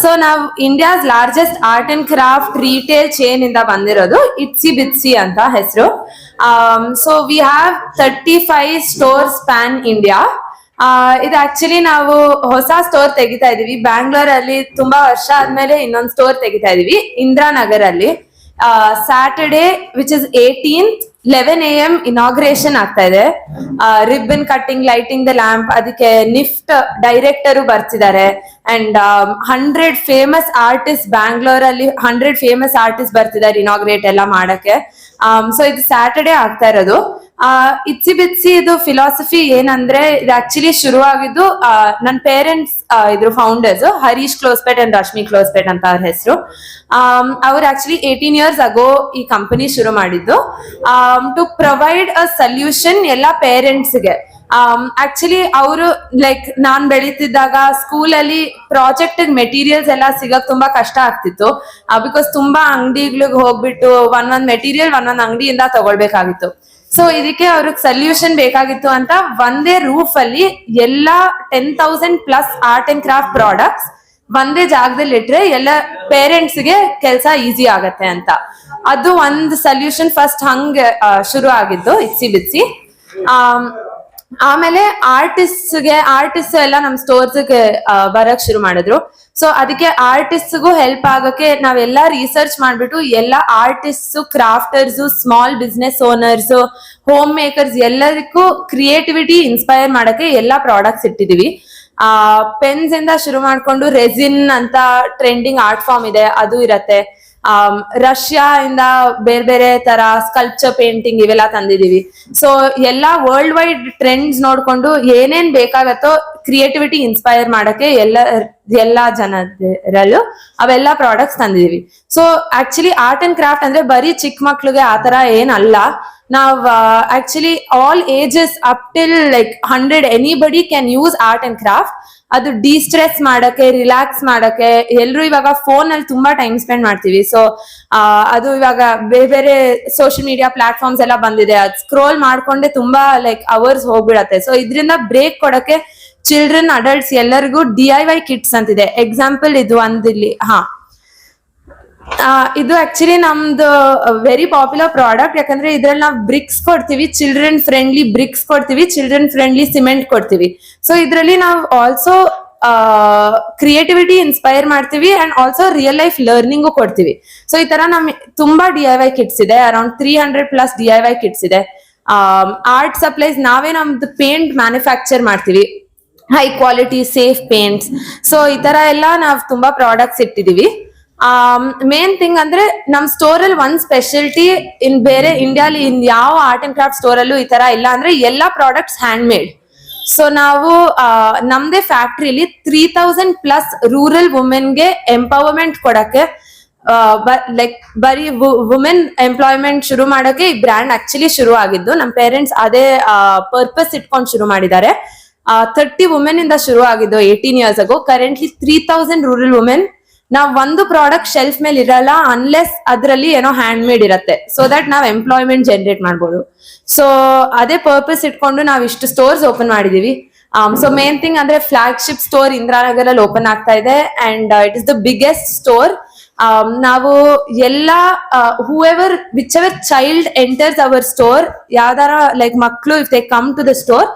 So ನಾವು India's largest art and craft retail chain ಇಂದ ಬಂದಿರೋದು. ಇಟ್ಸಿ ಬಿಟ್ಸಿ ಅಂತ ಹೆಸರು. So we have 35 stores pan India. ಇದು ಆಕ್ಚುಲಿ ನಾವು ಹೊಸ ಸ್ಟೋರ್ ತೆಗಿತಾ ಇದೀವಿ ಬ್ಯಾಂಗ್ಳೂರ್ ಅಲ್ಲಿ. ತುಂಬಾ ವರ್ಷ ಆದ್ಮೇಲೆ ಇನ್ನೊಂದು ಸ್ಟೋರ್ ತೆಗಿತಾ ಇದೀವಿ ಇಂದಿರಾನಗರ್ ಅಲ್ಲಿ. Saturday which is 18th 11 AM inauguration ಆಗ್ತಾ ಇದೆ. Ribbon cutting, lighting the lamp, ಅದಕ್ಕೆ ನಿಫ್ಟ್ ಡೈರೆಕ್ಟರು ಬರ್ತಿದ್ದಾರೆ. ಅಂಡ್ 100 ಫೇಮಸ್ ಆರ್ಟಿಸ್ಟ್ ಬ್ಯಾಂಗ್ಳೂರ್ ಅಲ್ಲಿ 100 ಫೇಮಸ್ ಆರ್ಟಿಸ್ಟ್ ಬರ್ತಿದ್ದಾರೆ ಇನಾಗ್ರೇಟ್ ಎಲ್ಲ ಮಾಡಕ್ಕೆ. ಸೊ ಇದು ಸ್ಯಾಟರ್ಡೇ ಆಗ್ತಾ ಇರೋದು. ಇಟ್ಸಿ ಬಿಟ್ಸಿ ಇದು ಫಿಲಾಸಫಿ ಏನಂದ್ರೆ, ಇದು ಆಕ್ಚುಲಿ ಶುರುವಾಗಿದ್ದು ನನ್ನ ಪೇರೆಂಟ್ಸ್ ಇದ್ರು ಫೌಂಡರ್ಸ್, ಹರೀಶ್ ಕ್ಲೋಸ್ಪೇಟ್ ಅಂಡ್ ರಶ್ಮಿ ಕ್ಲೋಸ್ಪೇಟ್ ಅಂತ ಅವ್ರ ಹೆಸರು. ಅವ್ರು ಆಕ್ಚುಲಿ 18 years ago ಈ ಕಂಪನಿ ಶುರು ಮಾಡಿದ್ದು ಟು ಪ್ರೊವೈಡ್ ಅ ಸೊಲ್ಯೂಷನ್ ಎಲ್ಲ ಪೇರೆಂಟ್ಸ್ಗೆ. ಆಕ್ಚುಲಿ ಅವರು ಲೈಕ್ ನಾನ್ ಬೆಳೀತಿದ್ದಾಗ ಸ್ಕೂಲಲ್ಲಿ ಪ್ರಾಜೆಕ್ಟ್ ಮೆಟೀರಿಯಲ್ಸ್ ಎಲ್ಲ ಸಿಗಕ್ ತುಂಬಾ ಕಷ್ಟ ಆಗ್ತಿತ್ತು. ಬಿಕಾಸ್ ತುಂಬಾ ಅಂಗಡಿಗಳಿಗೆ ಹೋಗ್ಬಿಟ್ಟು ಒಂದೊಂದ್ ಮೆಟೀರಿಯಲ್ ಒಂದೊಂದ್ ಅಂಗಡಿಯಿಂದ ತಗೊಳ್ಬೇಕಾಗಿತ್ತು. ಸೊ ಇದಕ್ಕೆ ಅವ್ರಿಗೆ ಸೊಲ್ಯೂಷನ್ ಬೇಕಾಗಿತ್ತು ಅಂತ ಒಂದೇ ರೂಫ್ ಅಲ್ಲಿ ಎಲ್ಲಾ 10,000+ ಆರ್ಟ್ ಅಂಡ್ ಕ್ರಾಫ್ಟ್ ಪ್ರಾಡಕ್ಟ್ಸ್ ಒಂದೇ ಜಾಗದಲ್ಲಿ ಇಟ್ರೆ ಎಲ್ಲ ಪೇರೆಂಟ್ಸ್ ಗೆ ಕೆಲಸ ಈಸಿ ಆಗತ್ತೆ ಅಂತ. ಅದು ಒಂದು ಸೊಲ್ಯೂಷನ್ ಫಸ್ಟ್ ಹಂಗ ಶುರು ಆಗಿದ್ದು ಇಟ್ಸಿ ಬಿಟ್ಸಿ. ಆಮೇಲೆ ಆರ್ಟಿಸ್ಟ್ ಎಲ್ಲ ನಮ್ ಸ್ಟೋರ್ಸ್ಗೆ ಬರಕ್ ಶುರು ಮಾಡಿದ್ರು. ಸೊ ಅದಕ್ಕೆ ಆರ್ಟಿಸ್ಟ್ಗೂ ಹೆಲ್ಪ್ ಆಗಕ್ಕೆ ನಾವೆಲ್ಲ ರಿಸರ್ಚ್ ಮಾಡ್ಬಿಟ್ಟು ಎಲ್ಲ artist, crafters, small business owners, home makers ಎಲ್ಲದಕ್ಕೂ ಕ್ರಿಯೇಟಿವಿಟಿ ಇನ್ಸ್ಪೈರ್ ಮಾಡಕ್ಕೆ ಎಲ್ಲಾ ಪ್ರಾಡಕ್ಟ್ಸ್ ಇಟ್ಟಿದೀವಿ. ಪೆನ್ಸ್ ಇಂದ ಶುರು ಮಾಡ್ಕೊಂಡು ರೆಸಿನ್ ಅಂತ ಟ್ರೆಂಡಿಂಗ್ ಆರ್ಟ್ ಫಾರ್ಮ್ ಇದೆ, ಅದು ಇರತ್ತೆ. ರಷ್ಯಾ ಇಂದ ಬೇರೆ ಬೇರೆ ತರ ಸ್ಕಲ್ಪ್ಚರ್, ಪೇಂಟಿಂಗ್ ಇವೆಲ್ಲ ತಂದಿದೀವಿ. ಸೊ ಎಲ್ಲಾ ವರ್ಲ್ಡ್ ವೈಡ್ ಟ್ರೆಂಡ್ಸ್ ನೋಡ್ಕೊಂಡು ಏನೇನ್ ಬೇಕಾಗತ್ತೋ ಕ್ರಿಯೇಟಿವಿಟಿ ಇನ್ಸ್ಪೈರ್ ಮಾಡಕ್ಕೆ ಎಲ್ಲಾ ಜನರಲ್ಲೂ ಅವೆಲ್ಲ ಪ್ರಾಡಕ್ಟ್ಸ್ ತಂದಿದೀವಿ. So actually art and craft ಅಂದ್ರೆ ಬರೀ ಚಿಕ್ಕ ಮಕ್ಳಿಗೆ ಆತರ ಏನಲ್ಲ. ನಾವ್ actually all ages up till like 100 anybody can use art and craft. ಅದು ಡಿಸ್ಟ್ರೆಸ್ ಮಾಡಕ್ಕೆ, ರಿಲ್ಯಾಕ್ಸ್ ಮಾಡಕ್ಕೆ. ಎಲ್ರು ಇವಾಗ ಫೋನ್ ಅಲ್ಲಿ ತುಂಬಾ ಟೈಮ್ ಸ್ಪೆಂಡ್ ಮಾಡ್ತೀವಿ. ಸೊ ಅದು ಇವಾಗ ಬೇರೆ ಬೇರೆ ಸೋಷಿಯಲ್ ಮೀಡಿಯಾ ಪ್ಲಾಟ್ಫಾರ್ಮ್ಸ್ ಎಲ್ಲ ಬಂದಿದೆ. ಅದ್ ಸ್ಕ್ರೋಲ್ ಮಾಡ್ಕೊಂಡೆ ತುಂಬಾ ಲೈಕ್ ಅವರ್ಸ್ ಹೋಗ್ಬಿಡತ್ತೆ. ಸೊ ಇದರಿಂದ ಬ್ರೇಕ್ ಕೊಡಕ್ಕೆ ಚಿಲ್ಡ್ರನ್, ಅಡಲ್ಟ್ಸ್ ಎಲ್ಲರಿಗೂ DIY ಕಿಟ್ಸ್ ಅಂತಿದೆ. ಎಕ್ಸಾಂಪಲ್ ಇದು ಒಂದಿಲ್ಲಿ ಇದು ಆಕ್ಚುಲಿ ನಮ್ದು ವೆರಿ ಪಾಪ್ಯುಲರ್ ಪ್ರಾಡಕ್ಟ್. ಯಾಕಂದ್ರೆ ಇದ್ರಲ್ಲಿ ನಾವು ಬ್ರಿಕ್ಸ್ ಕೊಡ್ತೀವಿ, ಚಿಲ್ಡ್ರನ್ ಫ್ರೆಂಡ್ಲಿ ಬ್ರಿಕ್ಸ್ ಕೊಡ್ತೀವಿ, ಚಿಲ್ಡ್ರನ್ ಫ್ರೆಂಡ್ಲಿ ಸಿಮೆಂಟ್ ಕೊಡ್ತೀವಿ. ಸೊ ಇದ್ರಲ್ಲಿ ನಾವು ಆಲ್ಸೋ ಕ್ರಿಯೇಟಿವಿಟಿ ಇನ್ಸ್ಪೈರ್ ಮಾಡ್ತೀವಿ and also real life learning ಕೊಡ್ತೀವಿ. ಸೊ ಈ ತರ ನಮ್ ತುಂಬಾ DIY ಕಿಟ್ಸ್ ಇದೆ. ಅರೌಂಡ್ 300+ DIY ಕಿಟ್ಸ್ ಇದೆ. ಆರ್ಟ್ ಸಪ್ಲೈಸ್ ನಾವೇ ನಮ್ದು ಪೇಂಟ್ ಮ್ಯಾನುಫ್ಯಾಕ್ಚರ್ ಮಾಡ್ತೀವಿ, high quality safe paints. So ಈ ತರ ಎಲ್ಲ ನಾವ್ ತುಂಬಾ ಪ್ರಾಡಕ್ಟ್ಸ್ ಇಟ್ಟಿದೀವಿ. ಮೇನ್ ಥಿಂಗ್ ಅಂದ್ರೆ ನಮ್ ಸ್ಟೋರ್ ಅಲ್ಲಿ ಒಂದ್ ಸ್ಪೆಷಾಲಿಟಿ ಬೇರೆ ಇಂಡಿಯಾಲಿ ಯಾವ ಆರ್ಟ್ ಅಂಡ್ ಕ್ರಾಫ್ಟ್ ಸ್ಟೋರ್ ಅಲ್ಲೂ ಈ ತರ ಇಲ್ಲ. ಅಂದ್ರೆ ಎಲ್ಲಾ ಪ್ರಾಡಕ್ಟ್ಸ್ ಹ್ಯಾಂಡ್ ಮೇಡ್. ಸೊ ನಾವು ನಮ್ದೇ ಫ್ಯಾಕ್ಟ್ರಿಲಿ 3,000+ ರೂರಲ್ ವುಮೆನ್ಗೆ ಎಂಪವರ್ಮೆಂಟ್ ಕೊಡಕ್ಕೆ, ಲೈಕ್ ಬರೀ ವುಮೆನ್ ಎಂಪ್ಲಾಯ್ಮೆಂಟ್ ಶುರು ಮಾಡಕ್ಕೆ ಈ ಬ್ರ್ಯಾಂಡ್ ಆಕ್ಚುಲಿ ಶುರು ಆಗಿದ್ದು. ನಮ್ ಪೇರೆಂಟ್ಸ್ ಅದೇ ಪರ್ಪಸ್ ಇಟ್ಕೊಂಡು ಶುರು ಮಾಡಿದ್ದಾರೆ. 30 ವುಮೆನ್ ಇಂದ ಶುರು ಆಗಿದ್ದು 18 years ago. Currently 3,000 rural women. ನಾವ್ ಒಂದು ಪ್ರಾಡಕ್ಟ್ ಶೆಲ್ಫ್ ಮೇಲೆ ಇರಲ್ಲ ಅನ್ಲೆಸ್ ಅದ್ರಲ್ಲಿ ಏನೋ ಹ್ಯಾಂಡ್ ಮೇಡ್ ಇರತ್ತೆ. ಸೊ ದಟ್ ನಾವ್ ಎಂಪ್ಲಾಯ್ಮೆಂಟ್ ಜನರೇಟ್ ಮಾಡ್ಬೋದು. ಸೊ ಅದೇ ಪರ್ಪಸ್ ಇಟ್ಕೊಂಡು ನಾವ್ ಇಷ್ಟು ಸ್ಟೋರ್ಸ್ ಓಪನ್ ಮಾಡಿದೀವಿ. ಸೊ ಮೇನ್ ಥಿಂಗ್ ಅಂದ್ರೆ ಫ್ಲಾಗ್ಶಿಪ್ ಸ್ಟೋರ್ ಇಂದಿರಾನಗರ್ ಅಲ್ಲಿ ಓಪನ್ ಆಗ್ತಾ ಇದೆ and it is the biggest store. ನಾವು ಎಲ್ಲಾ whichever child enters our store, ಯಾವ್ದಾರ ಲೈಕ್ ಮಕ್ಳು if they come to the store,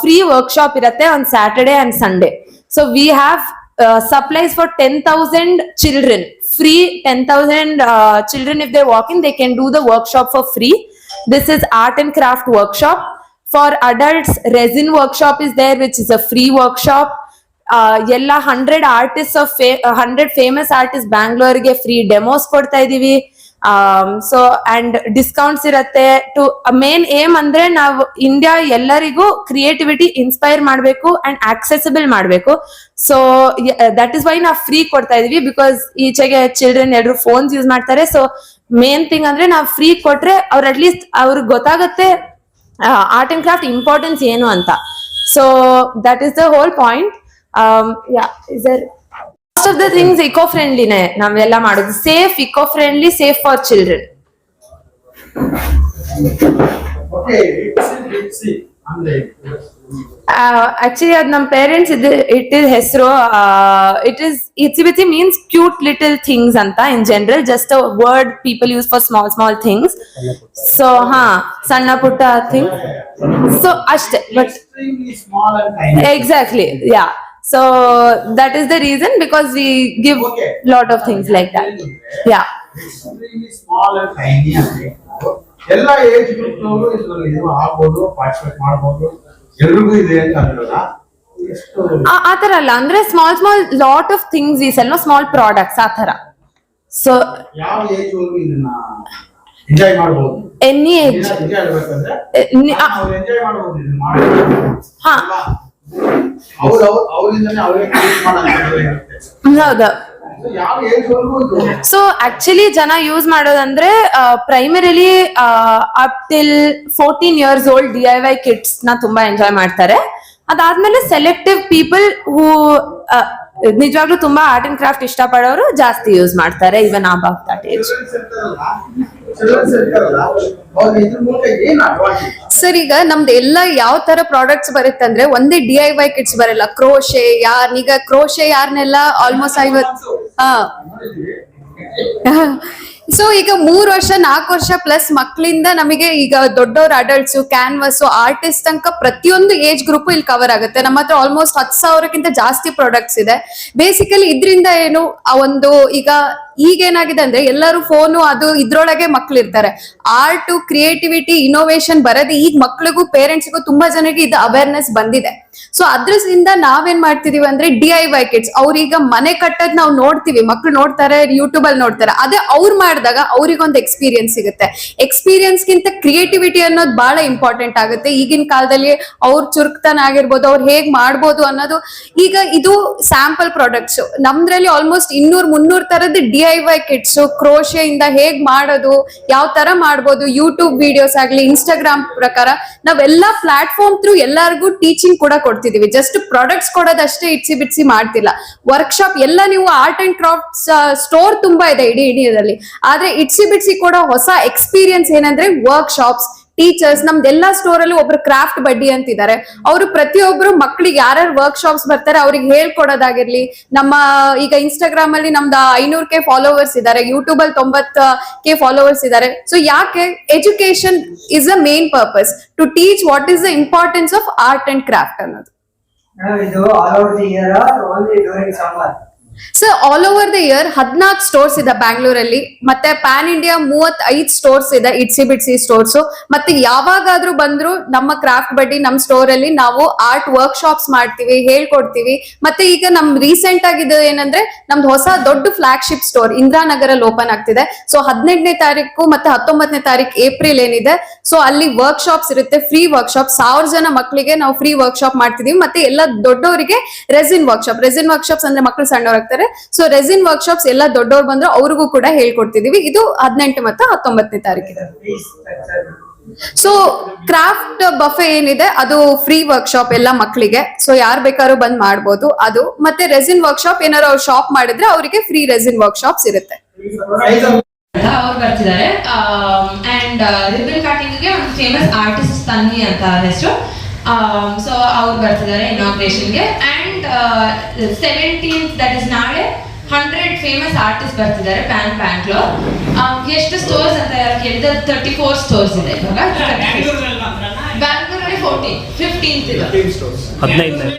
free workshop ಇರತ್ತೆ on Saturday and Sunday. So we have supplies for 10,000 children. Free 10,000 children, if they walk in, they can do the workshop for free. This is art and craft workshop. For adults, resin workshop is there, which is a free workshop. ಎಲ್ಲ 100 artists of 100 famous artists ಬ್ಯಾಂಗ್ಳೂರ್ಗೆ free demos ಕೊಡ್ತಾ ಇದೀವಿ. So and discounts ಇರತ್ತೆ. To main aim ಅಂದ್ರೆ ನಾವು India ಎಲ್ಲರಿಗೂ creativity inspire ಮಾಡ್ಬೇಕು and accessible ಮಾಡ್ಬೇಕು. ಸೊ ದಟ್ ಇಸ್ ವೈ ನಾವು ಫ್ರೀ ಕೊಡ್ತಾ ಇದೀವಿ. ಬಿಕಾಸ್ ಈಚೆಗೆ ಚಿಲ್ಡ್ರನ್ ಎಲ್ಲರೂ ಫೋನ್ಸ್ ಯೂಸ್ ಮಾಡ್ತಾರೆ. ಸೊ ಮೇನ್ ಥಿಂಗ್ ಅಂದ್ರೆ ನಾವು ಫ್ರೀ ಕೊಟ್ರೆ ಅವ್ರ ಅಟ್ಲೀಸ್ಟ್ ಅವ್ರಿಗೆ ಗೊತ್ತಾಗತ್ತೆ ಆರ್ಟ್ ಅಂಡ್ ಕ್ರಾಫ್ಟ್ ಇಂಪಾರ್ಟೆನ್ಸ್ ಏನು ಅಂತ. So that is the whole point. Is there most of the things eco-friendly ne navella madodu. Safe, eco-friendly, safe for children. Okay, let's see. Actually ಅದ್ ನಮ್ parents it is ಹೆಸರು ಇಟ್ಸಿ ಬಿಟ್ಸಿ means cute little things ಅಂತ in general just a word people use for small things so ಸಣ್ಣ ಪುಟ್ಟ thing so ಅಷ್ಟೇ but exactly yeah so that is the reason because we give lot of things like that yeah extremely small and tiny ಎಲ್ಲ age group ನವರು ಇದರಲ್ಲಿ ಇದು ಆಗಬಹುದು participate ಮಾಡಬಹುದು ಎಲ್ಲರಿಗೂ ಇದೆ ಅಂತ ಅನ್ನೋಲ್ಲ ಎಷ್ಟು ಆ ತರ ಅಲ್ಲ ಅಂದ್ರೆ ಸ್ಮಾಲ್ ಲಾಟ್ ಆಫ್ ಥಿಂಗ್ಸ್ ಈ ಸೆಲ್ ಸ್ಮಾಲ್ ಪ್ರಾಡಕ್ಟ್ಸ್ ಆ ತರ ಸೊ ಯಾವ ಏಜ್ ವರೆಗೂ ಇದನ್ನ ಎಂಜಾಯ್ ಮಾಡಬಹುದು ಎನಿ ಏಜ್ ಎಂಜಾಯ್ ಮಾಡಬೇಕಂದ್ರೆ ನಾವು ಎಂಜಾಯ್ ಮಾಡಬಹುದು ಇದನ್ನ ಮಾಡಬಹುದು ಹಾ ಅವರಿಂದನೇ ಅವರೇ ಕ್ರಿಯೇಟ್ ಮಾಡೋದು ಹೌದಾ ಯಾವ ಏಜ್ ವರೆಗೂ ಇದು ಸೊ ಆಕ್ಚುಲಿ ಜನ ಯೂಸ್ ಮಾಡೋದಂದ್ರೆ primarily up till 14 years old DIY kits ನ ತುಂಬಾ ಎಂಜಾಯ್ ಮಾಡ್ತಾರೆ ಅದಾದ್ಮೇಲೆ ಸೆಲೆಕ್ಟಿವ್ ಪೀಪಲ್ ಹೂ ನಿಜವಾಗ್ಲೂ ತುಂಬಾ ಆರ್ಟ್ ಅಂಡ್ ಕ್ರಾಫ್ಟ್ ಇಷ್ಟ ಪಡೋರು ಜಾಸ್ತಿ ಯೂಸ್ ಮಾಡ್ತಾರೆ ಇವನ್ ಅಬೌವ್ ದಟ್ ಏಜ್ ಸರ್ ಈಗ ನಮ್ದು ಎಲ್ಲ ಯಾವ ತರ ಪ್ರಾಡಕ್ಟ್ಸ್ ಬರುತ್ತೆ ಅಂದ್ರೆ ಒಂದೇ DIY ಕಿಟ್ಸ್ ಬರಲ್ಲ ಕ್ರೋಶೆ ಈಗ ಕ್ರೋಶೆ ಯಾರನ್ನೆಲ್ಲ ಆಲ್ಮೋಸ್ಟ್ 50 ಸೊ ಈಗ 3 ವರ್ಷ 4 ವರ್ಷ ಪ್ಲಸ್ ಮಕ್ಕಳಿಂದ ನಮಗೆ ಈಗ ದೊಡ್ಡವ್ರ ಅಡಲ್ಟ್ಸ್ ಕ್ಯಾನ್ವಸ್ ಆರ್ಟಿಸ್ಟ್ ತನಕ ಪ್ರತಿಯೊಂದು ಏಜ್ ಗ್ರೂಪ್ ಇಲ್ಲಿ ಕವರ್ ಆಗುತ್ತೆ ನಮ್ಮ ಹತ್ರ ಆಲ್ಮೋಸ್ಟ್ 10,000ಕ್ಕಿಂತ ಜಾಸ್ತಿ ಪ್ರಾಡಕ್ಟ್ಸ್ ಇದೆ ಬೇಸಿಕಲಿ ಇದರಿಂದ ಏನು ಆ ಒಂದು ಈಗ ಏನಾಗಿದೆ ಅಂದ್ರೆ ಎಲ್ಲರೂ ಫೋನು ಅದು ಇದ್ರೊಳಗೆ ಮಕ್ಳು ಇರ್ತಾರೆ ಆರ್ಟ್ ಕ್ರಿಯೇಟಿವಿಟಿ ಇನೋವೇಷನ್ ಬರೋದು ಈಗ ಮಕ್ಳಿಗೂ ಪೇರೆಂಟ್ಸ್ಗೂ ತುಂಬಾ ಜನರಿಗೆ ಇದು ಅವೇರ್ನೆಸ್ ಬಂದಿದೆ ಸೊ ಅದ್ರಿಂದ ನಾವೇನ್ ಮಾಡ್ತಿದೀವಿ ಅಂದ್ರೆ DIY ಕಿಟ್ಸ್ ಅವ್ರೀಗ ಮನೆ ಕಟ್ಟೋದ್ ನಾವು ನೋಡ್ತೀವಿ ಮಕ್ಳು ನೋಡ್ತಾರೆ ಯೂಟ್ಯೂಬ್ ಅಲ್ಲಿ ನೋಡ್ತಾರೆ ಅದೇ ಅವ್ರು ಮಾಡಿದಾಗ ಅವ್ರಿಗೊಂದು ಎಕ್ಸ್ಪೀರಿಯನ್ಸ್ ಸಿಗುತ್ತೆ ಎಕ್ಸ್ಪೀರಿಯನ್ಸ್ ಗಿಂತ ಕ್ರಿಯೇಟಿವಿಟಿ ಅನ್ನೋದು ಬಹಳ ಇಂಪಾರ್ಟೆಂಟ್ ಆಗುತ್ತೆ ಈಗಿನ ಕಾಲದಲ್ಲಿ ಅವ್ರ ಚುರುಕ್ತನ ಆಗಿರ್ಬೋದು ಅವ್ರು ಹೇಗ್ ಮಾಡ್ಬೋದು ಅನ್ನೋದು ಈಗ ಇದು ಸ್ಯಾಂಪಲ್ ಪ್ರಾಡಕ್ಟ್ಸ್ ನಮ್ದ್ರಲ್ಲಿ ಆಲ್ಮೋಸ್ಟ್ 200-300 ತರದ್ದು DIY ಕಿಟ್ಸ್ ಕ್ರೋಶೆ ಇಂದ ಹೇಗ್ ಮಾಡೋದು ಯಾವ ತರ ಮಾಡ್ಬೋದು ಯೂಟ್ಯೂಬ್ ವಿಡಿಯೋಸ್ ಆಗ್ಲಿ ಇನ್ಸ್ಟಾಗ್ರಾಮ್ ಪ್ರಕಾರ ನಾವೆಲ್ಲಾ ಪ್ಲಾಟ್ಫಾರ್ಮ್ ಥ್ರೂ ಎಲ್ಲರಿಗೂ ಟೀಚಿಂಗ್ ಕೂಡ ಕೊಡ್ತಿದೀವಿ ಜಸ್ಟ್ ಪ್ರಾಡಕ್ಟ್ಸ್ ಕೊಡೋದಷ್ಟೇ ಇಟ್ಸಿ ಬಿಟ್ಸಿ ಮಾಡ್ತಿಲ್ಲ ವರ್ಕ್ಶಾಪ್ ಎಲ್ಲ ನೀವು ಆರ್ಟ್ ಅಂಡ್ ಕ್ರಾಫ್ಟ್ಸ್ ಸ್ಟೋರ್ ತುಂಬಾ ಇದೆ ಇಡೀ ಇಂಡಿಯಾದಲ್ಲಿ ಆದ್ರೆ ಇಟ್ಸಿ ಬಿಟ್ಸಿ ಕೂಡ ಹೊಸ ಎಕ್ಸ್ಪೀರಿಯನ್ಸ್ ಏನಂದ್ರೆ ವರ್ಕ್ ಶಾಪ್ಸ್ ಟೀಚರ್ಸ್ ನಮ್ದೆಲ್ಲಾ ಸ್ಟೋರ್ ಅಲ್ಲಿ ಒಬ್ರು ಕ್ರಾಫ್ಟ್ ಬಡ್ಡಿ ಅಂತಿದ್ದಾರೆ ಅವರು ಪ್ರತಿಯೊಬ್ರು ಮಕ್ಳಿಗೆ ಯಾರ್ಯಾರು ವರ್ಕ್ ಶಾಪ್ಸ್ ಬರ್ತಾರೆ ಅವ್ರಿಗೆ ಹೇಳ್ಕೊಡೋದಾಗಿರ್ಲಿ ನಮ್ಮ ಈಗ ಇನ್ಸ್ಟಾಗ್ರಾಮ್ ಅಲ್ಲಿ ನಮ್ದು 500K ಫಾಲೋವರ್ಸ್ ಇದಾರೆ ಯೂಟ್ಯೂಬ್ ಅಲ್ಲಿ 90K ಫಾಲೋವರ್ಸ್ ಇದಾರೆ ಸೊ ಯಾಕೆ education is a main purpose to teach what is the importance of art and craft ಅನ್ನೋದು ಇದು all over the year only during summer sir all over the year 14 stores ಇದೆ ಬ್ಯಾಂಗ್ಳೂರಲ್ಲಿ ಮತ್ತೆ PAN India 35 stores ಇದೆ ಇಟ್ಸಿ ಬಿಟ್ಸಿ stores ಮತ್ತೆ ಯಾವಾಗಾದ್ರೂ ಬಂದ್ರು ನಮ್ಮ ಕ್ರಾಫ್ಟ್ ಬಡ್ಡಿ ನಮ್ ಸ್ಟೋರ್ ಅಲ್ಲಿ ನಾವು ಆರ್ಟ್ ವರ್ಕ್ ಶಾಪ್ಸ್ ಮಾಡ್ತೀವಿ ಹೇಳ್ಕೊಡ್ತೀವಿ ಮತ್ತೆ ಈಗ ನಮ್ ರೀಸೆಂಟ್ ಆಗಿದೆ ಏನಂದ್ರೆ ನಮ್ದು ಹೊಸ ದೊಡ್ಡ ಫ್ಲಾಗ್ಶಿಪ್ ಸ್ಟೋರ್ ಇಂದಿರಾನಗರಲ್ಲಿ ಓಪನ್ ಆಗ್ತಿದೆ ಸೊ 18ನೇ ತಾರೀಕು ಮತ್ತೆ 19ನೇ ತಾರೀಕು ಏಪ್ರಿಲ್ ಏನಿದೆ ಸೊ ಅಲ್ಲಿ ವರ್ಕ್ ಶಾಪ್ಸ್ ಇರುತ್ತೆ ಫ್ರೀ ವರ್ಕ್ ಶಾಪ್ 1000 ಜನ ಮಕ್ಕಳಿಗೆ ನಾವು ಫ್ರೀ ವರ್ಕ್ ಶಾಪ್ ಮಾಡ್ತಿದೀವಿ ಮತ್ತೆ ಎಲ್ಲ ದೊಡ್ಡವರಿಗೆ ರೆಸಿನ್ ವರ್ಕ್ ಶಾಪ್ಸ್ ಅಂದ್ರೆ ಮಕ್ಕಳು ಸಣ್ಣವ್ರ ಸೊ ರೆಸಿನ್ ವರ್ಕ್ ಶಾಪ್ಸ್ ಎಲ್ಲ ದೊಡ್ಡವ್ರು ಬಂದ್ರು ಅವ್ರಿಗೂ ಕೂಡ ಹೇಳ್ಕೊಡ್ತಿದೀವಿ ಇದು 18 ಮತ್ತು 19ನೇ ತಾರೀಕಿದೆ ಸೊ ಕ್ರಾಫ್ಟ್ ಬಫೆ ಏನಿದೆ ಅದು ಫ್ರೀ ವರ್ಕ್ ಶಾಪ್ ಎಲ್ಲ ಮಕ್ಕಳಿಗೆ ಸೊ ಯಾರು ಬೇಕಾದ್ರೂ ಬಂದ್ ಮಾಡ್ಬೋದು ಅದು ಮತ್ತೆ ರೆಸಿನ್ ವರ್ಕ್ ಶಾಪ್ ಏನಾದ್ರು ಅವ್ರು ಶಾಪ್ ಮಾಡಿದ್ರೆ ಅವರಿಗೆ ಫ್ರೀ ರೆಸಿನ್ ವರ್ಕ್ ಶಾಪ್ಸ್ ಇರುತ್ತೆ ಅವ್ರು ಬರ್ತಿದ್ದಾರೆ ಅಂಡ್ ರಿಬನ್ ಕಟಿಂಗ್ ಗೆ ಒಂದು ಫೇಮಸ್ ಆರ್ಟಿಸ್ಟ್ ತನ್ವಿ ಅಂತ ಹೆಸರು ಸೊ ಅವ್ರು ಬರ್ತಿದ್ದಾರೆ ಇನಾಗ್ರೇಷನ್ಗೆ ಅಂಡ್ 17th ದಟ್ ಇಸ್ ನಾಳೆ 100 ಫೇಮಸ್ ಆರ್ಟಿಸ್ಟ್ ಬರ್ತಿದ್ದಾರೆ ಬ್ಯಾಂಗ್ಳೂರ್ ಎಷ್ಟು ಸ್ಟೋರ್ಸ್ ಅಂತ ಯಾರು ಕೇಳಿದ್ರೆ 34 ಸ್ಟೋರ್ಸ್ ಇದೆ ಇವಾಗ ಬ್ಯಾಂಗ್ಳೂರಲ್ಲಿ 15th ಇದೆ 15